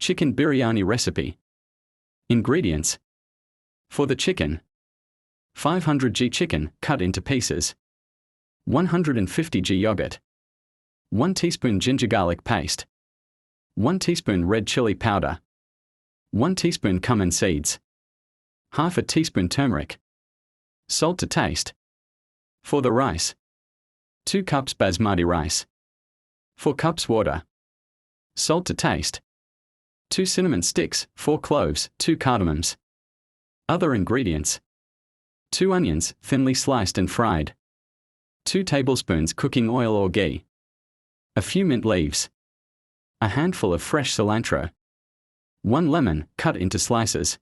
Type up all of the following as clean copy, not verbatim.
Chicken biryani recipe. Ingredients. For the chicken: 500 g chicken cut into pieces, 150 g yogurt, 1 teaspoon ginger garlic paste, 1 teaspoon red chili powder, 1 teaspoon cumin seeds, half a teaspoon turmeric, salt to taste. For the rice: 2 cups basmati rice, 4 cups water, salt to taste, 2 cinnamon sticks, 4 cloves, 2 cardamoms. Other ingredients: 2 onions, thinly sliced and fried, 2 tablespoons cooking oil or ghee, a few mint leaves, a handful of fresh cilantro, 1 lemon, cut into slices,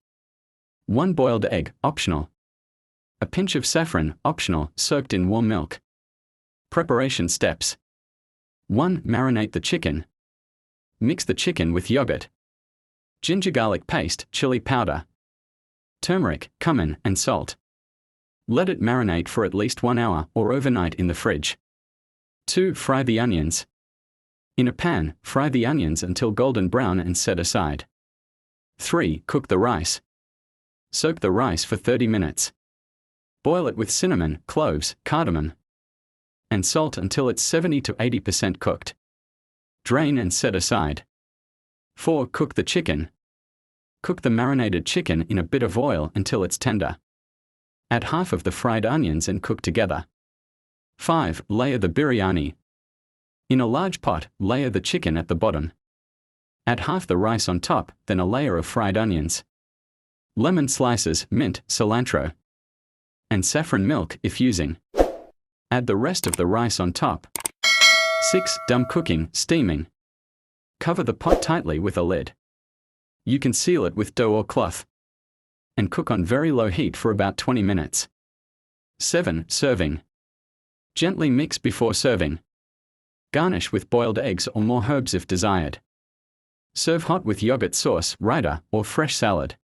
1 boiled egg, optional, a pinch of saffron, optional, soaked in warm milk. Preparation steps: 1. Marinate the chicken. Mix the chicken with yogurt, ginger garlic paste, chili powder, turmeric, cumin, and salt. Let it marinate for at least 1 hour or overnight in the fridge. 2. Fry the onions. In a pan, fry the onions until golden brown and set aside. 3. Cook the rice. Soak the rice for 30 minutes. Boil it with cinnamon, cloves, cardamom, and salt until it's 70 to 80% cooked. Drain and set aside. 4. Cook the chicken. Cook the marinated chicken in a bit of oil until it's tender. Add half of the fried onions and cook together. 5. Layer the biryani. In a large pot, layer the chicken at the bottom. Add half the rice on top, then a layer of fried onions, lemon slices, mint, cilantro, and saffron milk if using. Add the rest of the rice on top. 6. Dum cooking, steaming. Cover the pot tightly with a lid. You can seal it with dough or cloth, and cook on very low heat for about 20 minutes. 7. Serving. Gently mix before serving. Garnish with boiled eggs or more herbs if desired. Serve hot with yogurt sauce, raita, or fresh salad.